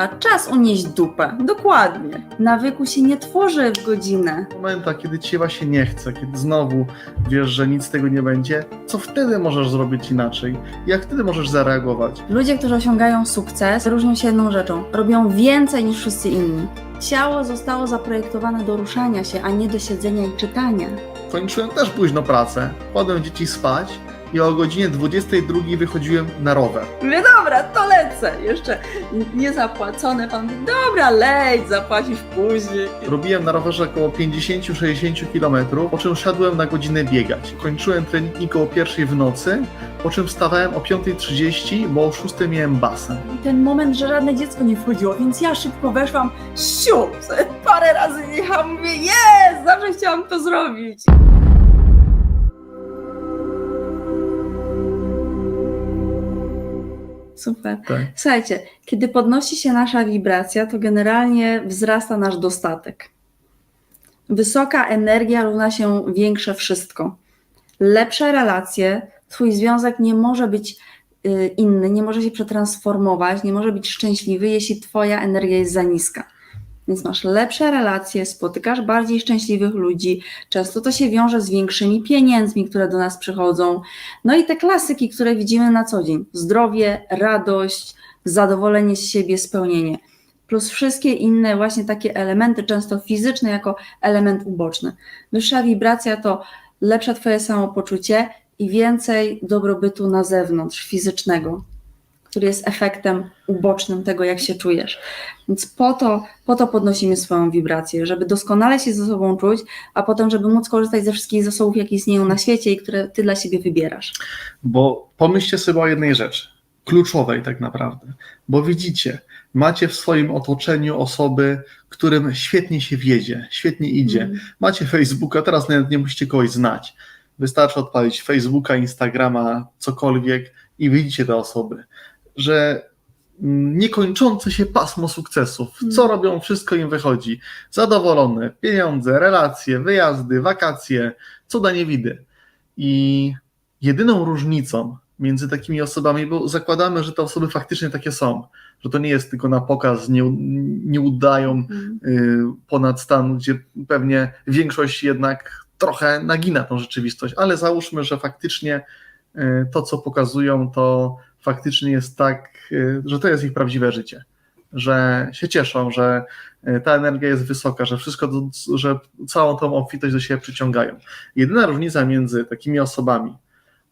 A czas unieść dupę. Dokładnie. Nawyku się nie tworzy w godzinę. W momentach, kiedy ci się właśnie nie chce, kiedy znowu wiesz, że nic z tego nie będzie, co wtedy możesz zrobić inaczej? Jak wtedy możesz zareagować? Ludzie, którzy osiągają sukces, różnią się jedną rzeczą. Robią więcej niż wszyscy inni. Ciało zostało zaprojektowane do ruszania się, a nie do siedzenia i czytania. Kończyłem też późno pracę, kładłem dzieci spać i o godzinie 22 wychodziłem na rower. Mówię, dobra, to lecę. Jeszcze niezapłacone. Pan mówi, dobra, leć, zapłacisz później. Robiłem na rowerze około 50-60 km, po czym szedłem na godzinę biegać. Kończyłem treningi koło 1 w nocy, po czym wstawałem o 5:30, bo o 6 miałem basen. I ten moment, że żadne dziecko nie wchodziło, więc ja szybko weszłam, sobie parę razy jechałam, mówię, jest, zawsze chciałam to zrobić. Super. Tak. Słuchajcie, kiedy podnosi się nasza wibracja, to generalnie wzrasta nasz dostatek. Wysoka energia równa się większe wszystko. Lepsze relacje, twój związek nie może być inny, nie może się przetransformować, nie może być szczęśliwy, jeśli twoja energia jest za niska. Więc masz lepsze relacje, spotykasz bardziej szczęśliwych ludzi, często to się wiąże z większymi pieniędzmi, które do nas przychodzą. No i te klasyki, które widzimy na co dzień. Zdrowie, radość, zadowolenie z siebie, spełnienie. Plus wszystkie inne właśnie takie elementy, często fizyczne jako element uboczny. Wyższa wibracja to lepsze twoje samopoczucie i więcej dobrobytu na zewnątrz, fizycznego, który jest efektem ubocznym tego, jak się czujesz. Więc po to podnosimy swoją wibrację, żeby doskonale się ze sobą czuć, a potem, żeby móc korzystać ze wszystkich zasobów, jakie istnieją na świecie i które ty dla siebie wybierasz. Bo pomyślcie sobie o jednej rzeczy, kluczowej tak naprawdę, bo widzicie, macie w swoim otoczeniu osoby, którym świetnie się wiedzie, świetnie idzie. Macie Facebooka, teraz nawet nie musicie kogoś znać. Wystarczy odpalić Facebooka, Instagrama, cokolwiek i widzicie te osoby, że niekończące się pasmo sukcesów, co robią, wszystko im wychodzi. Zadowolone, pieniądze, relacje, wyjazdy, wakacje, cuda niewidy. I jedyną różnicą między takimi osobami, bo zakładamy, że te osoby faktycznie takie są, że to nie jest tylko na pokaz, nie udają ponad stan, gdzie pewnie większość jednak trochę nagina tą rzeczywistość, ale załóżmy, że faktycznie to, co pokazują, to faktycznie jest tak, że to jest ich prawdziwe życie, że się cieszą, że ta energia jest wysoka, że wszystko, że całą tą obfitość do siebie przyciągają. Jedyna różnica między takimi osobami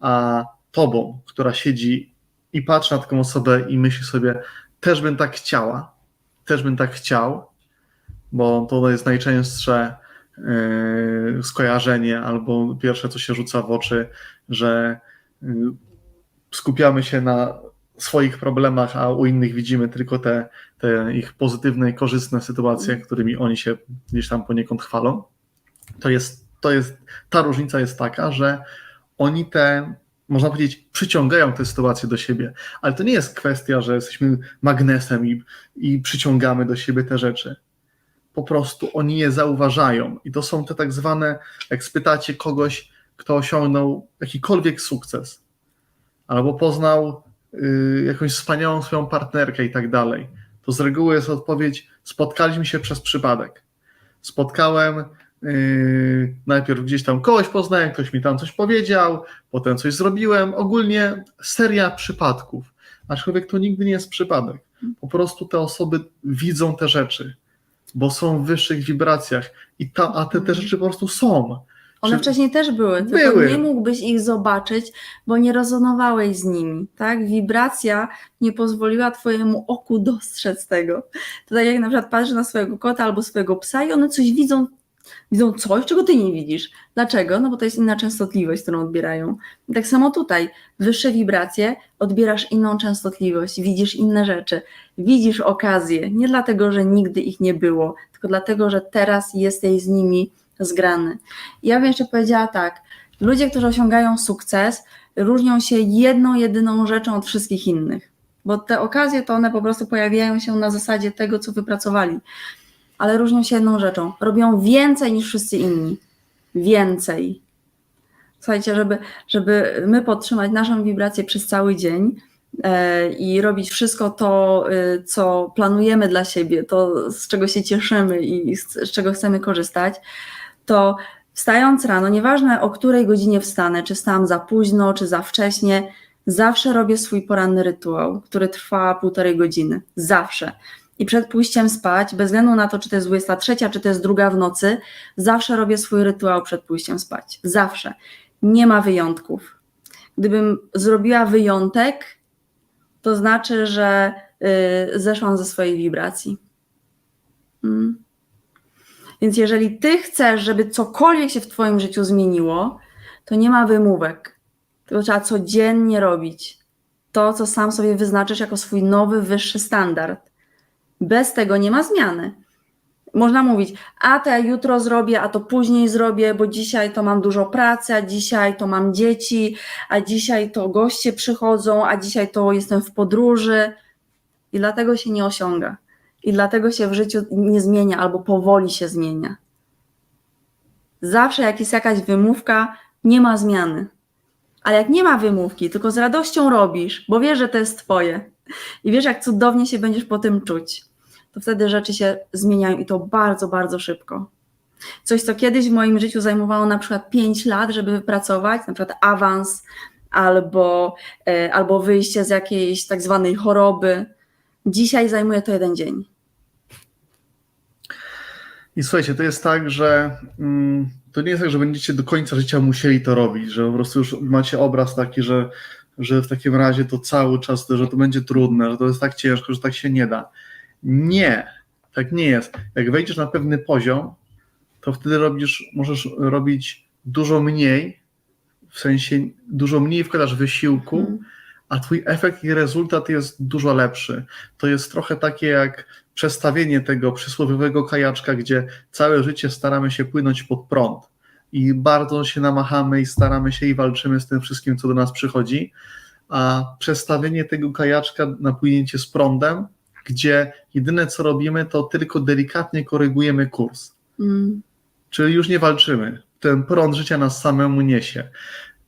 a tobą, która siedzi i patrzy na taką osobę i myśli sobie, też bym tak chciała, też bym tak chciał, bo to jest najczęstsze skojarzenie albo pierwsze, co się rzuca w oczy, że skupiamy się na swoich problemach, a u innych widzimy tylko te ich pozytywne i korzystne sytuacje, którymi oni się gdzieś tam poniekąd chwalą. Ta różnica jest taka, że oni można powiedzieć, przyciągają te sytuacje do siebie, ale to nie jest kwestia, że jesteśmy magnesem i przyciągamy do siebie te rzeczy. Po prostu oni je zauważają i to są te tak zwane, jak spytacie kogoś, kto osiągnął jakikolwiek sukces, albo poznał jakąś wspaniałą swoją partnerkę i tak dalej, to z reguły jest odpowiedź, spotkaliśmy się przez przypadek. Spotkałem najpierw gdzieś tam kogoś poznałem, ktoś mi tam coś powiedział, potem coś zrobiłem, ogólnie seria przypadków, aczkolwiek to nigdy nie jest przypadek. Po prostu te osoby widzą te rzeczy, bo są w wyższych wibracjach a te rzeczy po prostu są. One wcześniej też były, tylko nie mógłbyś ich zobaczyć, bo nie rezonowałeś z nimi, tak? Wibracja nie pozwoliła twojemu oku dostrzec tego. To tak jak na przykład patrzysz na swojego kota albo swojego psa i one coś widzą coś, czego ty nie widzisz. Dlaczego? No bo to jest inna częstotliwość, którą odbierają. I tak samo tutaj, wyższe wibracje, odbierasz inną częstotliwość, widzisz inne rzeczy, widzisz okazje, nie dlatego, że nigdy ich nie było, tylko dlatego, że teraz jesteś z nimi zgrany. Ja bym jeszcze powiedziała tak, ludzie, którzy osiągają sukces, różnią się jedną, jedyną rzeczą od wszystkich innych, bo te okazje to one po prostu pojawiają się na zasadzie tego, co wypracowali, ale różnią się jedną rzeczą, robią więcej niż wszyscy inni, więcej. Słuchajcie, żeby my podtrzymać naszą wibrację przez cały dzień, i robić wszystko to, co planujemy dla siebie, to z czego się cieszymy i z czego chcemy korzystać, to wstając rano, nieważne o której godzinie wstanę, czy wstałam za późno, czy za wcześnie, zawsze robię swój poranny rytuał, który trwa 1,5 godziny. Zawsze. I przed pójściem spać, bez względu na to, czy to jest 23, czy to jest 2 w nocy, zawsze robię swój rytuał przed pójściem spać. Zawsze. Nie ma wyjątków. Gdybym zrobiła wyjątek, to znaczy, że zeszłam ze swojej wibracji. Więc jeżeli ty chcesz, żeby cokolwiek się w twoim życiu zmieniło, to nie ma wymówek. Tylko trzeba codziennie robić to, co sam sobie wyznaczysz jako swój nowy, wyższy standard. Bez tego nie ma zmiany. Można mówić, a to ja jutro zrobię, a to później zrobię, bo dzisiaj to mam dużo pracy, a dzisiaj to mam dzieci, a dzisiaj to goście przychodzą, a dzisiaj to jestem w podróży. I dlatego się nie osiąga. I dlatego się w życiu nie zmienia albo powoli się zmienia. Zawsze jak jest jakaś wymówka, nie ma zmiany. Ale jak nie ma wymówki, tylko z radością robisz, bo wiesz, że to jest twoje i wiesz, jak cudownie się będziesz po tym czuć, to wtedy rzeczy się zmieniają i to bardzo, bardzo szybko. Coś, co kiedyś w moim życiu zajmowało na przykład 5 lat, żeby wypracować, na przykład awans albo wyjście z jakiejś tak zwanej choroby, dzisiaj zajmuje to 1 dzień. I słuchajcie, to jest tak, że to nie jest tak, że będziecie do końca życia musieli to robić, że po prostu już macie obraz taki, że w takim razie to cały czas, że to będzie trudne, że to jest tak ciężko, że tak się nie da. Nie, tak nie jest. Jak wejdziesz na pewny poziom, to wtedy możesz robić dużo mniej, w sensie dużo mniej wkładasz wysiłku, a twój efekt i rezultat jest dużo lepszy. To jest trochę takie jak przestawienie tego przysłowiowego kajaczka, gdzie całe życie staramy się płynąć pod prąd i bardzo się namachamy i staramy się i walczymy z tym wszystkim, co do nas przychodzi, a przestawienie tego kajaczka na płynięcie z prądem, gdzie jedyne co robimy, to tylko delikatnie korygujemy kurs. Czyli już nie walczymy. Ten prąd życia nas samemu niesie.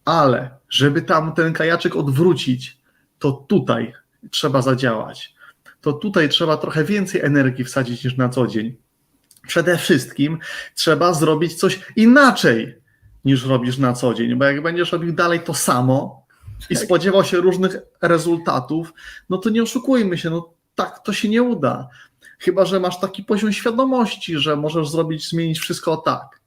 Ale żeby tam ten kajaczek odwrócić, to tutaj trzeba zadziałać. To tutaj trzeba trochę więcej energii wsadzić niż na co dzień. Przede wszystkim trzeba zrobić coś inaczej niż robisz na co dzień, bo jak będziesz robił dalej to samo i spodziewał się różnych rezultatów, no to nie oszukujmy się, no tak to się nie uda. Chyba że masz taki poziom świadomości, że możesz zmienić wszystko tak.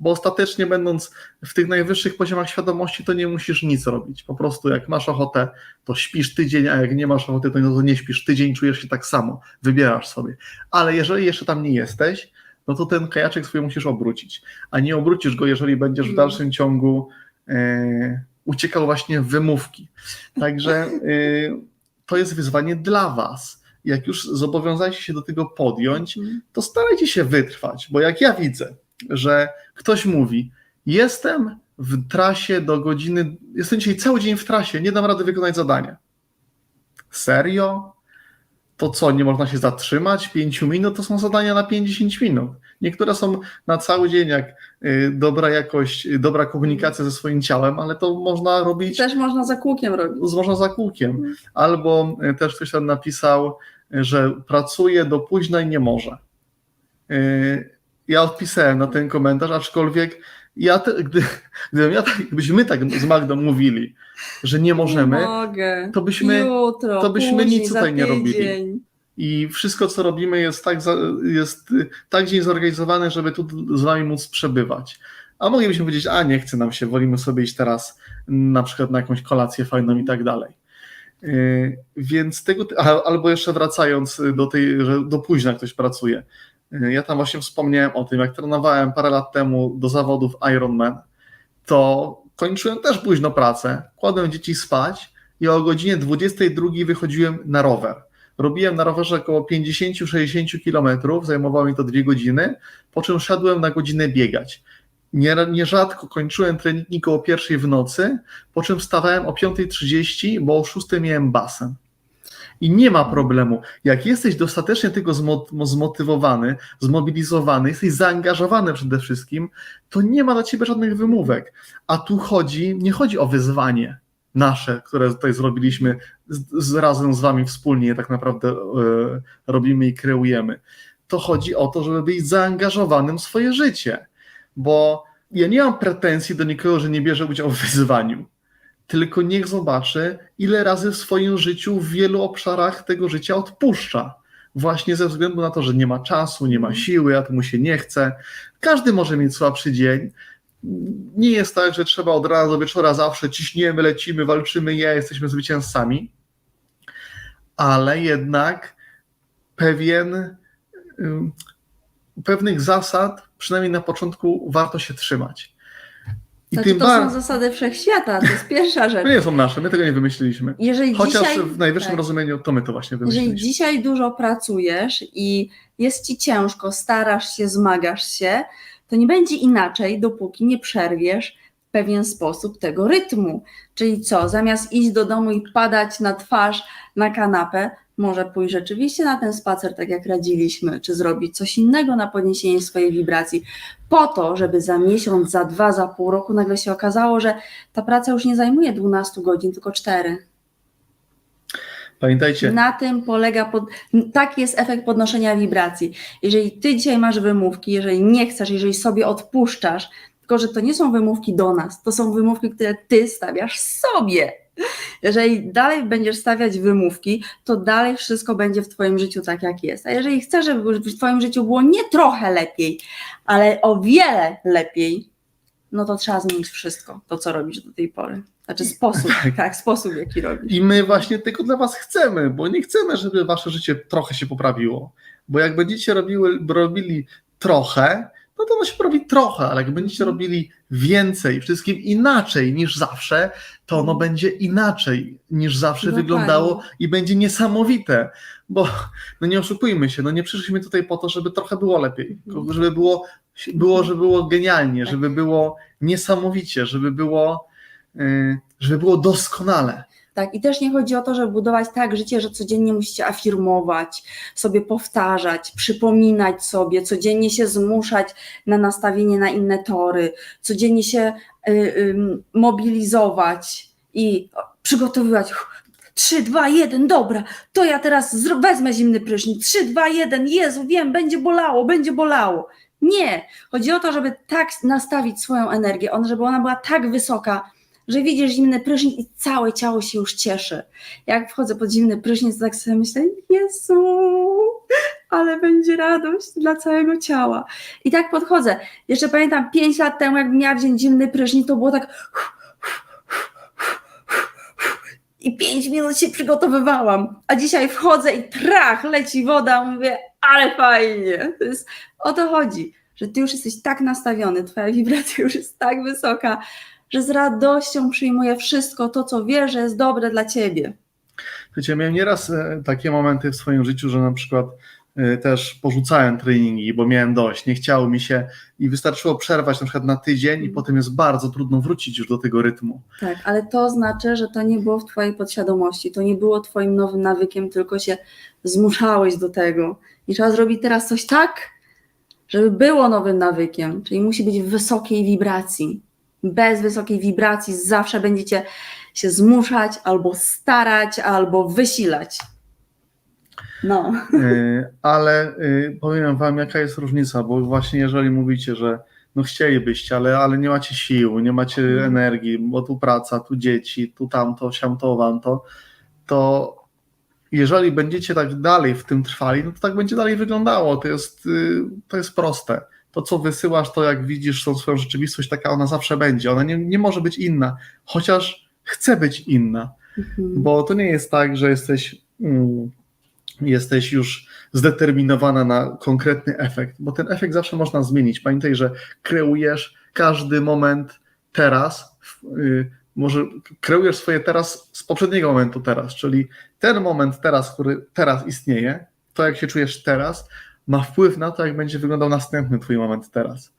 Bo ostatecznie będąc w tych najwyższych poziomach świadomości, to nie musisz nic robić. Po prostu jak masz ochotę, to śpisz tydzień, a jak nie masz ochoty, to nie śpisz tydzień, czujesz się tak samo, wybierasz sobie. Ale jeżeli jeszcze tam nie jesteś, no to ten kajaczek swój musisz obrócić. A nie obrócisz go, jeżeli będziesz w dalszym ciągu uciekał właśnie w wymówki. Także to jest wyzwanie dla was. Jak już zobowiązaliście się do tego podjąć, to starajcie się wytrwać, bo jak ja widzę, że ktoś mówi, jestem w trasie do godziny, jestem dzisiaj cały dzień w trasie, nie dam rady wykonać zadania. Serio? To co, nie można się zatrzymać? 5 minut to są zadania na 50 minut. Niektóre są na cały dzień, jak dobra jakość, dobra komunikacja ze swoim ciałem, ale to można robić... Też można za kółkiem robić. Można za kółkiem. Albo też ktoś tam napisał, że pracuje do późna i nie może. Ja odpisałem na ten komentarz, aczkolwiek gdybyśmy tak z Magdą mówili, że nie możemy, nie mogę. to byśmy później, nic tutaj nie robili. tydzień. I wszystko, co robimy, jest tak dzień zorganizowany, żeby tu z wami móc przebywać. A moglibyśmy powiedzieć, a nie chce nam się, wolimy sobie iść teraz na przykład na jakąś kolację fajną i tak dalej. Więc albo jeszcze wracając do tej, że do późna ktoś pracuje. Ja tam właśnie wspomniałem o tym, jak trenowałem parę lat temu do zawodów Ironman, to kończyłem też późno pracę, kładłem dzieci spać i o godzinie 22 wychodziłem na rower. Robiłem na rowerze około 50-60 km, zajmowało mi to 2 godziny, po czym szedłem na godzinę biegać. Nierzadko kończyłem treningi koło 1 w nocy, po czym wstawałem o 5:30, bo o 6 miałem basen. I nie ma problemu. Jak jesteś dostatecznie tego zmotywowany, zmobilizowany, jesteś zaangażowany przede wszystkim, to nie ma dla ciebie żadnych wymówek. A tu nie chodzi o wyzwanie. nasze, które tutaj zrobiliśmy razem z wami wspólnie, tak naprawdę robimy i kreujemy. To chodzi o to, żeby być zaangażowanym w swoje życie, bo ja nie mam pretensji do nikogo, że nie bierze udziału w wyzwaniu, tylko niech zobaczy, ile razy w swoim życiu w wielu obszarach tego życia odpuszcza. Właśnie ze względu na to, że nie ma czasu, nie ma siły, a to mu się nie chce. Każdy może mieć słabszy dzień. Nie jest tak, że trzeba od rana do wieczora zawsze ciśniemy, lecimy, walczymy, jesteśmy zwycięzcami, ale jednak pewnych zasad, przynajmniej na początku, warto się trzymać. Znaczy, to są zasady wszechświata, to jest pierwsza rzecz. To nie są nasze, my tego nie wymyśliliśmy. Chociaż dzisiaj, w najwyższym rozumieniu to my to właśnie wymyśliliśmy. Jeżeli dzisiaj dużo pracujesz i jest ci ciężko, starasz się, zmagasz się, to nie będzie inaczej, dopóki nie przerwiesz w pewien sposób tego rytmu. Czyli co, zamiast iść do domu i padać na twarz na kanapę, może pójść rzeczywiście na ten spacer, tak jak radziliśmy, czy zrobić coś innego na podniesienie swojej wibracji, po to, żeby za miesiąc, za 2, za pół roku nagle się okazało, że ta praca już nie zajmuje 12 godzin, tylko 4. Pamiętajcie. Na tym polega, taki jest efekt podnoszenia wibracji. Jeżeli ty dzisiaj masz wymówki, jeżeli nie chcesz, jeżeli sobie odpuszczasz, tylko że to nie są wymówki do nas, to są wymówki, które ty stawiasz sobie. Jeżeli dalej będziesz stawiać wymówki, to dalej wszystko będzie w twoim życiu tak, jak jest. A jeżeli chcesz, żeby w twoim życiu było nie trochę lepiej, ale o wiele lepiej, no to trzeba zmienić wszystko, to co robisz do tej pory. Znaczy sposób, sposób, jaki robisz. I my właśnie tylko dla was chcemy, bo nie chcemy, żeby wasze życie trochę się poprawiło. Bo jak będziecie robili trochę, no to ono się robi trochę, ale jak będziecie robili więcej, wszystkim inaczej niż zawsze, to ono będzie inaczej niż zawsze wyglądało i będzie niesamowite. Bo no nie oszukujmy się, no nie przyszliśmy tutaj po to, żeby trochę było lepiej, żeby było genialnie, żeby było niesamowicie, żeby było doskonale. Tak, i też nie chodzi o to, żeby budować tak życie, że codziennie musicie afirmować, sobie powtarzać, przypominać sobie, codziennie się zmuszać na nastawienie na inne tory, codziennie się mobilizować i przygotowywać. 3, 2, 1, dobra, to ja teraz wezmę zimny prysznic. 3, 2, 1, Jezu, wiem, będzie bolało. Nie, chodzi o to, żeby tak nastawić swoją energię, żeby ona była tak wysoka, że widzisz zimny prysznic i całe ciało się już cieszy. Jak wchodzę pod zimny prysznic, to tak sobie myślę, Jezu, ale będzie radość dla całego ciała. I tak podchodzę. Jeszcze pamiętam 5 lat temu, jak miałam wziąć zimny prysznic, to było tak i 5 minut się przygotowywałam. A dzisiaj wchodzę i trach, leci woda, mówię, ale fajnie. O to chodzi, że ty już jesteś tak nastawiony, twoja wibracja już jest tak wysoka, że z radością przyjmuję wszystko to, co wiesz, że jest dobre dla ciebie. Wiecie, miałem nieraz takie momenty w swoim życiu, że na przykład też porzucałem treningi, bo miałem dość, nie chciało mi się i wystarczyło przerwać na przykład na tydzień i potem jest bardzo trudno wrócić już do tego rytmu. Tak, ale to znaczy, że to nie było w twojej podświadomości, to nie było twoim nowym nawykiem, tylko się zmuszałeś do tego. I trzeba zrobić teraz coś tak, żeby było nowym nawykiem, czyli musi być w wysokiej wibracji. Bez wysokiej wibracji zawsze będziecie się zmuszać, albo starać, albo wysilać. No. Ale powiem wam, jaka jest różnica, bo właśnie jeżeli mówicie, że no chcielibyście, ale nie macie sił, nie macie energii, bo tu praca, tu dzieci, tu tamto, siamto, wamto, to jeżeli będziecie tak dalej w tym trwali, no to tak będzie dalej wyglądało. To jest proste. To, co wysyłasz, to jak widzisz tą swoją rzeczywistość, taka ona zawsze będzie. Ona nie może być inna, chociaż chce być inna, bo to nie jest tak, że jesteś już zdeterminowana na konkretny efekt, bo ten efekt zawsze można zmienić. Pamiętaj, że kreujesz każdy moment teraz, może kreujesz swoje teraz z poprzedniego momentu teraz, czyli ten moment teraz, który teraz istnieje, to jak się czujesz teraz, ma wpływ na to, jak będzie wyglądał następny twój moment teraz.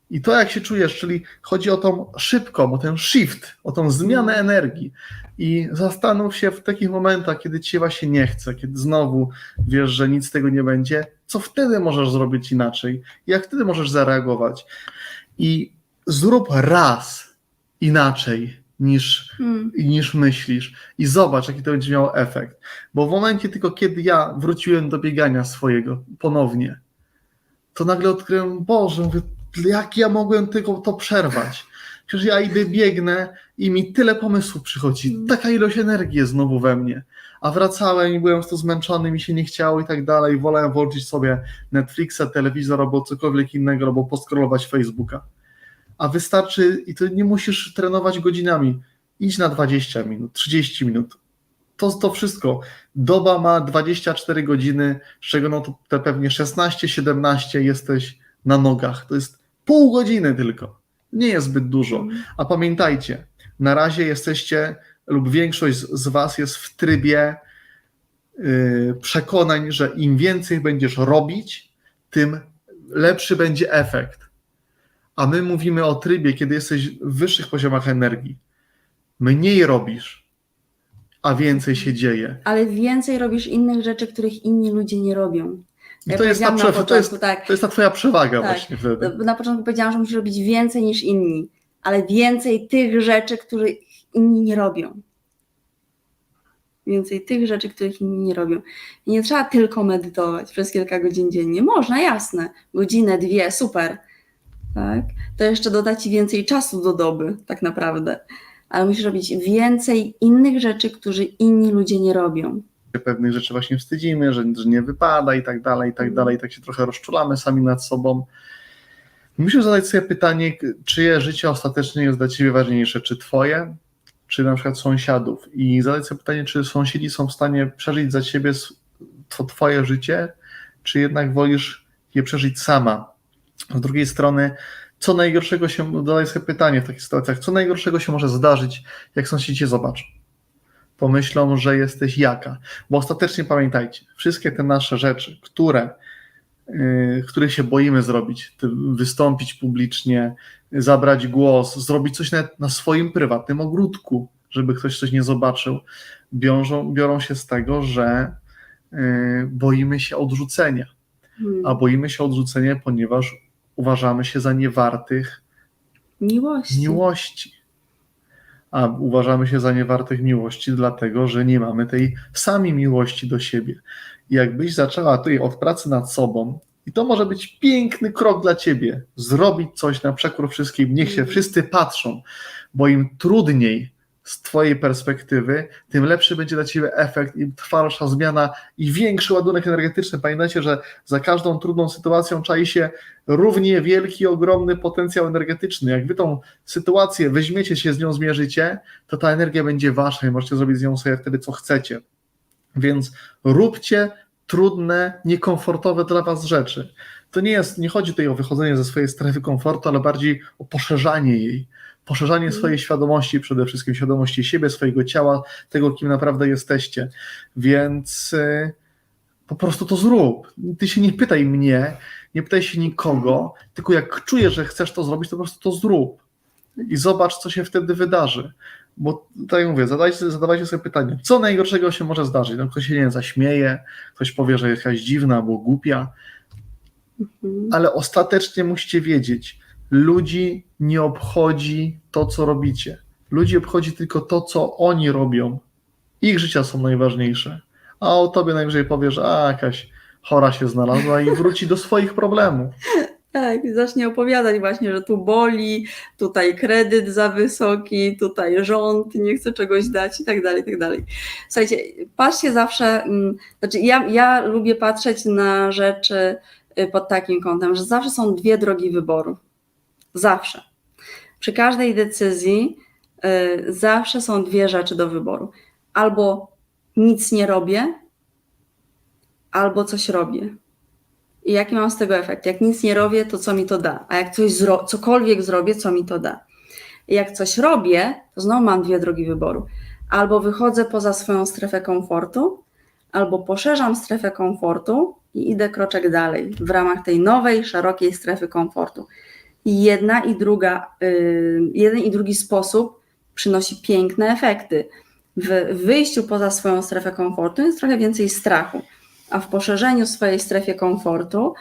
I to, jak się czujesz, czyli chodzi o tą szybką, o ten shift, o tą zmianę energii. I zastanów się w takich momentach, kiedy ci się właśnie nie chce, kiedy znowu wiesz, że nic z tego nie będzie, co wtedy możesz zrobić inaczej, jak wtedy możesz zareagować. I zrób raz inaczej niż myślisz. I zobacz, jaki to będzie miało efekt. Bo w momencie tylko, kiedy ja wróciłem do biegania swojego ponownie, to nagle odkryłem, Boże, mówię, jak ja mogłem tylko to przerwać? Przecież ja idę, biegnę i mi tyle pomysłów przychodzi, taka ilość energii jest znowu we mnie. A wracałem i byłem to zmęczony, mi się nie chciało i tak dalej. Wolałem włączyć sobie Netflixa, telewizor albo cokolwiek innego, albo poskrolować Facebooka. A wystarczy, i to nie musisz trenować godzinami, idź na 20 minut, 30 minut. To wszystko. Doba ma 24 godziny, z czego no to te pewnie 16-17 jesteś na nogach. To jest pół godziny tylko. Nie jest zbyt dużo. A pamiętajcie, na razie jesteście, lub większość z was jest w trybie przekonań, że im więcej będziesz robić, tym lepszy będzie efekt. A my mówimy o trybie, kiedy jesteś w wyższych poziomach energii. Mniej robisz, a więcej się dzieje. Ale więcej robisz innych rzeczy, których inni ludzie nie robią. I to jest ta twoja przewaga tak, właśnie wtedy. Na początku powiedziałam, że musisz robić więcej niż inni, ale więcej tych rzeczy, których inni nie robią. Więcej tych rzeczy, których inni nie robią. I nie trzeba tylko medytować przez kilka godzin dziennie. Można, jasne. Godzinę, 2, super. Tak? To jeszcze doda ci więcej czasu do doby, tak naprawdę. Ale musisz robić więcej innych rzeczy, które inni ludzie nie robią. Pewnych rzeczy właśnie wstydzimy, że nie wypada i tak dalej, tak się trochę rozczulamy sami nad sobą. Musisz zadać sobie pytanie, czyje życie ostatecznie jest dla ciebie ważniejsze, czy twoje, czy na przykład sąsiadów, i zadać sobie pytanie, czy sąsiedzi są w stanie przeżyć za ciebie to twoje życie, czy jednak wolisz je przeżyć sama. Z drugiej strony, co najgorszego zadaj sobie pytanie w takich sytuacjach, co najgorszego się może zdarzyć, jak sąsiedzi cię zobaczą. Pomyślą, że jesteś jaka. Bo ostatecznie pamiętajcie, wszystkie te nasze rzeczy, których się boimy zrobić, wystąpić publicznie, zabrać głos, zrobić coś na swoim prywatnym ogródku, żeby ktoś coś nie zobaczył, biorą się z tego, że boimy się odrzucenia. A boimy się odrzucenia, ponieważ uważamy się za niewartych miłości. A uważamy się za niewartych miłości, dlatego że nie mamy tej samej miłości do siebie. I jakbyś zaczęła tutaj od pracy nad sobą, i to może być piękny krok dla ciebie, zrobić coś na przekór wszystkim, niech się wszyscy patrzą, bo im trudniej z twojej perspektywy, tym lepszy będzie dla ciebie efekt i trwalsza zmiana i większy ładunek energetyczny. Pamiętajcie, że za każdą trudną sytuacją czai się równie wielki, ogromny potencjał energetyczny. Jak wy tą sytuację weźmiecie się z nią, zmierzycie, to ta energia będzie wasza i możecie zrobić z nią sobie wtedy co chcecie. Więc róbcie trudne, niekomfortowe dla was rzeczy. Nie chodzi tutaj o wychodzenie ze swojej strefy komfortu, ale bardziej o poszerzanie jej. Poszerzanie swojej świadomości, przede wszystkim świadomości siebie, swojego ciała, tego, kim naprawdę jesteście. Więc po prostu to zrób. Ty się nie pytaj mnie, nie pytaj się nikogo, tylko jak czujesz, że chcesz to zrobić, to po prostu to zrób. I zobacz, co się wtedy wydarzy. Bo tak jak mówię, zadawajcie sobie pytanie, co najgorszego się może zdarzyć? No, ktoś się zaśmieje, ktoś powie, że jest jakaś dziwna albo głupia, ale ostatecznie musicie wiedzieć, ludzi nie obchodzi to, co robicie. Ludzi obchodzi tylko to, co oni robią. Ich życia są najważniejsze. A o tobie najwyżej powie, że jakaś chora się znalazła i wróci do swoich problemów. Tak, zacznie opowiadać właśnie, że tu boli, tutaj kredyt za wysoki, tutaj rząd nie chce czegoś dać i tak dalej, i tak dalej. Słuchajcie, patrzcie zawsze, znaczy ja lubię patrzeć na rzeczy pod takim kątem, że zawsze są 2 drogi wyboru. Zawsze. Przy każdej decyzji zawsze są 2 rzeczy do wyboru. Albo nic nie robię, albo coś robię. I jaki mam z tego efekt? Jak nic nie robię, to co mi to da? A jak cokolwiek zrobię, co mi to da? I jak coś robię, to znowu mam 2 drogi wyboru. Albo wychodzę poza swoją strefę komfortu, albo poszerzam strefę komfortu i idę kroczek dalej w ramach tej nowej, szerokiej strefy komfortu. I jeden i drugi sposób przynosi piękne efekty. W wyjściu poza swoją strefę komfortu jest trochę więcej strachu, a w poszerzeniu swojej strefy komfortu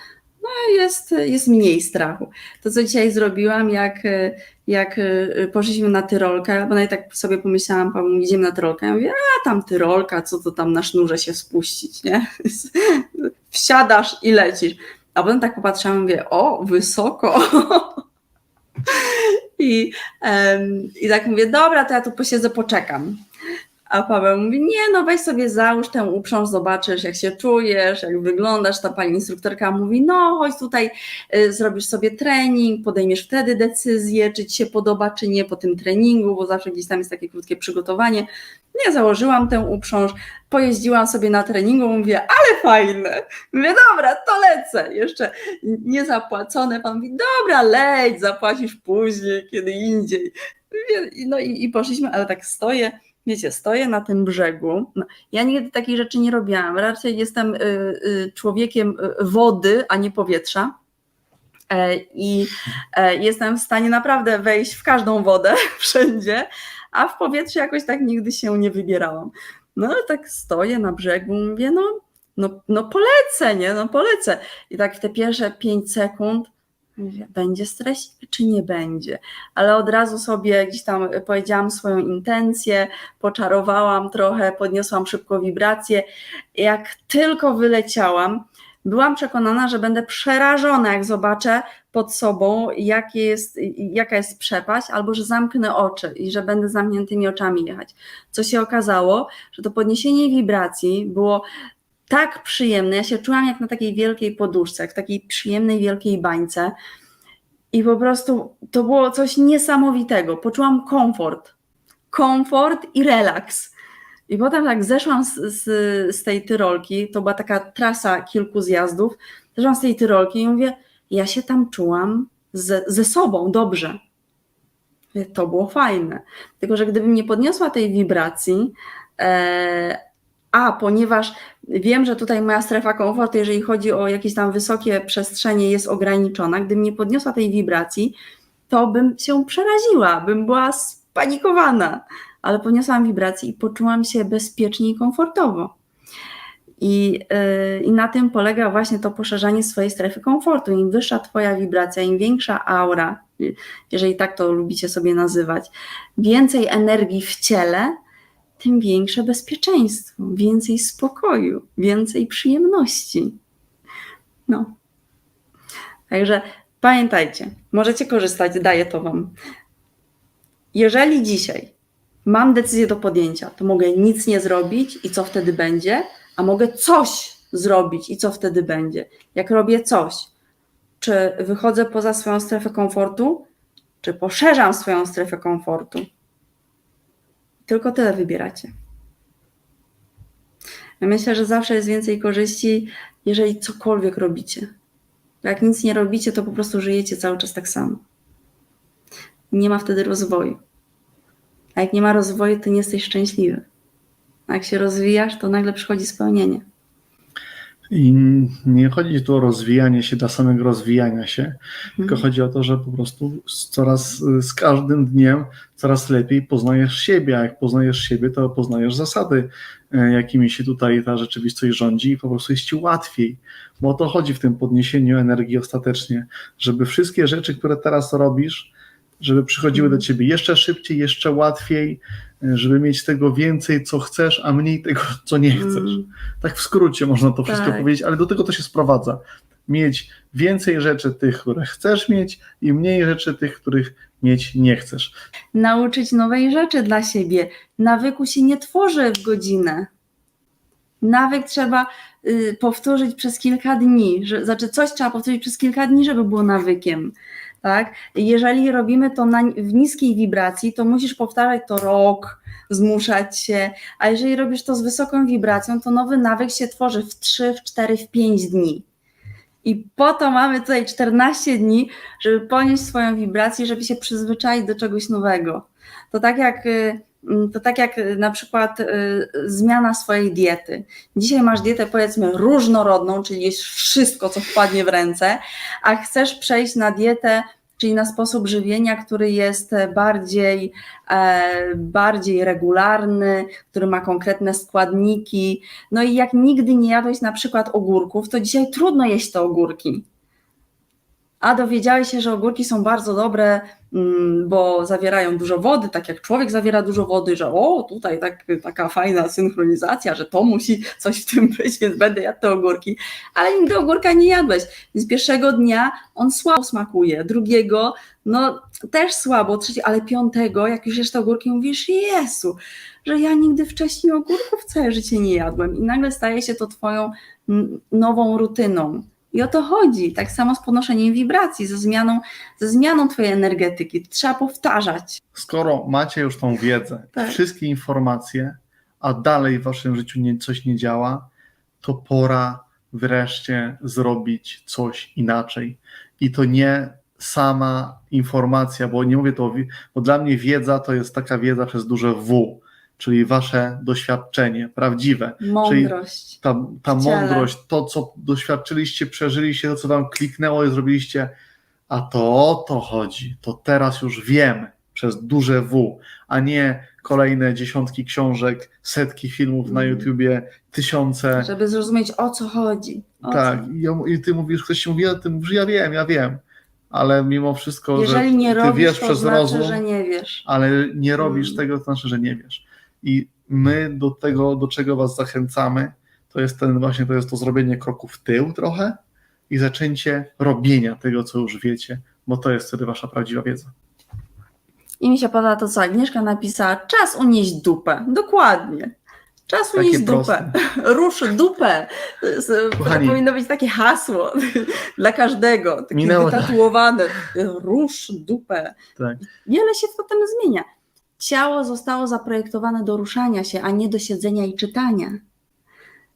jest mniej strachu. To, co dzisiaj zrobiłam, jak poszliśmy na Tyrolkę, bo ja tak sobie pomyślałam, Paweł, idziemy na Tyrolkę, ja mówię, a tam Tyrolka, co to tam na sznurze się spuścić, nie? Wsiadasz i lecisz. A potem tak popatrzyłam, mówię, o, wysoko. I tak mówię, dobra, to ja tu posiedzę, poczekam. A Paweł mówi, nie, no weź sobie załóż tę uprząż, zobaczysz jak się czujesz, jak wyglądasz. Ta pani instruktorka mówi, no chodź tutaj, zrobisz sobie trening, podejmiesz wtedy decyzję, czy ci się podoba, czy nie po tym treningu, bo zawsze gdzieś tam jest takie krótkie przygotowanie. Ja założyłam tę uprząż, pojeździłam sobie na treningu, mówię, ale fajne. Mówię, dobra, to lecę. Jeszcze niezapłacone. Pan mówi, dobra, leć, zapłacisz później, kiedy indziej. No i poszliśmy, ale tak stoję. Wiecie, stoję na tym brzegu. No, ja nigdy takich rzeczy nie robiłam. Raczej jestem człowiekiem wody, a nie powietrza. I jestem w stanie naprawdę wejść w każdą wodę, wszędzie, a w powietrze jakoś tak nigdy się nie wybierałam. No ale tak stoję na brzegu, mówię, no polecę, nie? No polecę. I tak w te pierwsze 5 sekund mówię, będzie stres, czy nie będzie? Ale od razu sobie gdzieś tam powiedziałam swoją intencję, poczarowałam trochę, podniosłam szybko wibrację. Jak tylko wyleciałam, byłam przekonana, że będę przerażona, jak zobaczę pod sobą, jaka jest przepaść, albo że zamknę oczy i że będę zamkniętymi oczami jechać. Co się okazało, że to podniesienie wibracji było tak przyjemne, ja się czułam jak na takiej wielkiej poduszce, jak w takiej przyjemnej wielkiej bańce i po prostu to było coś niesamowitego. Poczułam komfort i relaks. I potem tak zeszłam z tej Tyrolki, to była taka trasa kilku zjazdów, zeszłam z tej Tyrolki i mówię, ja się tam czułam ze sobą dobrze. To było fajne. Tylko że gdybym nie podniosła tej wibracji, ponieważ wiem, że tutaj moja strefa komfortu, jeżeli chodzi o jakieś tam wysokie przestrzenie, jest ograniczona. Gdybym nie podniosła tej wibracji, to bym się przeraziła, bym była spanikowana. Ale podniosłam wibrację i poczułam się bezpiecznie i komfortowo. I na tym polega właśnie to poszerzanie swojej strefy komfortu. Im wyższa twoja wibracja, im większa aura, jeżeli tak to lubicie sobie nazywać, więcej energii w ciele, tym większe bezpieczeństwo, więcej spokoju, więcej przyjemności. No. Także pamiętajcie, możecie korzystać, daję to wam. Jeżeli dzisiaj mam decyzję do podjęcia, to mogę nic nie zrobić i co wtedy będzie, a mogę coś zrobić i co wtedy będzie. Jak robię coś, czy wychodzę poza swoją strefę komfortu, czy poszerzam swoją strefę komfortu. Tylko tyle wybieracie. Ja myślę, że zawsze jest więcej korzyści, jeżeli cokolwiek robicie. Bo jak nic nie robicie, to po prostu żyjecie cały czas tak samo. Nie ma wtedy rozwoju. A jak nie ma rozwoju, to nie jesteś szczęśliwy. A jak się rozwijasz, to nagle przychodzi spełnienie. I nie chodzi tu o rozwijanie się dla samego rozwijania się, tylko chodzi o to, że po prostu z każdym dniem coraz lepiej poznajesz siebie, a jak poznajesz siebie, to poznajesz zasady, jakimi się tutaj ta rzeczywistość rządzi i po prostu jest ci łatwiej, bo o to chodzi w tym podniesieniu energii ostatecznie, żeby wszystkie rzeczy, które teraz robisz, żeby przychodziły do ciebie jeszcze szybciej, jeszcze łatwiej, żeby mieć tego więcej, co chcesz, a mniej tego, co nie chcesz. Tak w skrócie można to wszystko powiedzieć, ale do tego to się sprowadza. Mieć więcej rzeczy tych, które chcesz mieć i mniej rzeczy tych, których mieć nie chcesz. Nauczyć nowej rzeczy dla siebie. Nawyku się nie tworzy w godzinę. Nawyk trzeba powtórzyć przez kilka dni. Coś trzeba powtórzyć przez kilka dni, żeby było nawykiem. Tak? Jeżeli robimy to w niskiej wibracji, to musisz powtarzać to rok, zmuszać się, a jeżeli robisz to z wysoką wibracją, to nowy nawyk się tworzy w 3, w 4, w 5 dni. I po to mamy tutaj 14 dni, żeby ponieść swoją wibrację, żeby się przyzwyczaić do czegoś nowego. To tak jak na przykład zmiana swojej diety. Dzisiaj masz dietę, powiedzmy, różnorodną, czyli jest wszystko, co wpadnie w ręce, a chcesz przejść na dietę, czyli na sposób żywienia, który jest bardziej regularny, który ma konkretne składniki. No i jak nigdy nie jadłeś na przykład ogórków, to dzisiaj trudno jeść te ogórki. A dowiedziałeś się, że ogórki są bardzo dobre, bo zawierają dużo wody, tak jak człowiek zawiera dużo wody, że tutaj taka fajna synchronizacja, że to musi coś w tym być, więc będę jadł te ogórki. Ale nigdy ogórka nie jadłeś, więc pierwszego dnia on słabo smakuje, drugiego no też słabo, trzeciego, ale piątego, jak już jesz te ogórki, mówisz, Jezu, że ja nigdy wcześniej ogórków całe życie nie jadłem i nagle staje się to twoją nową rutyną. I o to chodzi. Tak samo z podnoszeniem wibracji, ze zmianą twojej energetyki. Trzeba powtarzać. Skoro macie już tą wiedzę, Tak. wszystkie informacje, a dalej w waszym życiu coś nie działa, to pora wreszcie zrobić coś inaczej. I to nie sama informacja, bo nie mówię to, bo dla mnie wiedza to jest taka wiedza przez duże W, czyli wasze doświadczenie, prawdziwe. Mądrość. Czyli ta w ciele. mądrość, to co doświadczyliście, przeżyliście, to co wam kliknęło i zrobiliście, a to o to chodzi, to teraz już wiem przez duże W, a nie kolejne dziesiątki książek, setki filmów na YouTubie, tysiące. Żeby zrozumieć, o co chodzi. Tak, i ty mówisz, ktoś ci mówi o tym, że ja wiem, ale mimo wszystko, Jeżeli że nie ty robisz, wiesz to przez znaczy, rozum, że nie wiesz. ale nie robisz tego, to znaczy, że nie wiesz. I my do tego, do czego was zachęcamy, to jest to zrobienie kroku w tył trochę i zaczęcie robienia tego, co już wiecie, bo to jest wtedy wasza prawdziwa wiedza. I mi się podoba to, co Agnieszka napisała, czas unieść dupę. Dokładnie. Czas Takie unieść proste. dupę. Rusz dupę. To Kochani. powinno być takie hasło dla każdego, takie Minęło. wytatuowane. Rusz dupę. Tak. Wiele się potem zmienia. Ciało zostało zaprojektowane do ruszania się, a nie do siedzenia i czytania.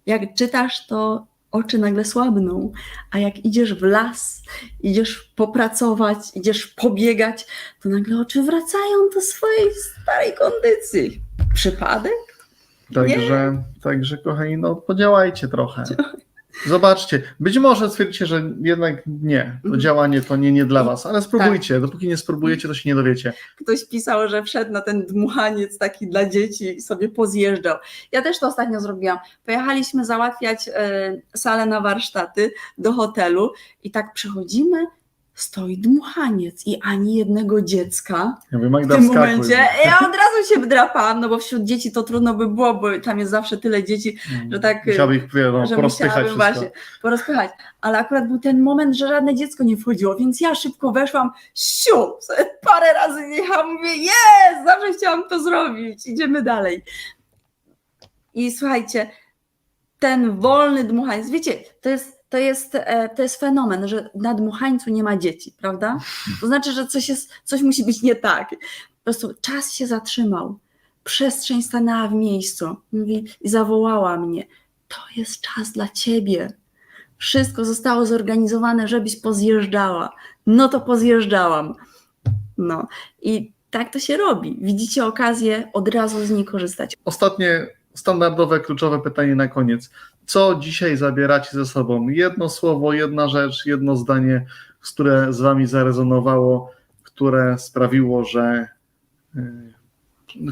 Jak czytasz, to oczy nagle słabną, a jak idziesz w las, idziesz popracować, idziesz pobiegać, to nagle oczy wracają do swojej starej kondycji. Przypadek? Także kochani, no podziałajcie trochę. Zobaczcie, być może stwierdzicie, że jednak nie, to działanie to nie dla was, ale spróbujcie, dopóki nie spróbujecie, to się nie dowiecie. Ktoś pisał, że wszedł na ten dmuchaniec taki dla dzieci i sobie pozjeżdżał. Ja też to ostatnio zrobiłam. Pojechaliśmy załatwiać salę na warsztaty do hotelu i tak przychodzimy, stoi dmuchaniec i ani jednego dziecka. Ja mówię, W Magda, tym wskakuj. momencie ja od razu się wdrapałam, no bo wśród dzieci to trudno by było, bo tam jest zawsze tyle dzieci, że tak... Musiałby ich że porozpychać musiałabym wszystko. właśnie porozpychać, ale akurat był ten moment, że żadne dziecko nie wchodziło, więc ja szybko weszłam, parę razy jechałam, mówię, jest, zawsze chciałam to zrobić, idziemy dalej. I słuchajcie, ten wolny dmuchaniec, wiecie, to jest fenomen, że na dmuchańcu nie ma dzieci, prawda? To znaczy, że coś musi być nie tak. Po prostu czas się zatrzymał, przestrzeń stanęła w miejscu, mówi, i zawołała mnie, to jest czas dla ciebie. Wszystko zostało zorganizowane, żebyś pozjeżdżała. No to pozjeżdżałam. No i tak to się robi. Widzicie okazję, od razu z niej korzystać. Ostatnie, standardowe, kluczowe pytanie na koniec. Co dzisiaj zabieracie ze sobą? Jedno słowo, jedna rzecz, jedno zdanie, które z wami zarezonowało, które sprawiło, że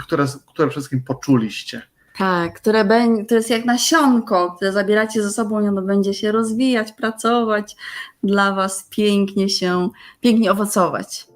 które przede wszystkim poczuliście. Tak, to jest jak nasionko, które zabieracie ze sobą i ono będzie się rozwijać, pracować, dla was pięknie owocować.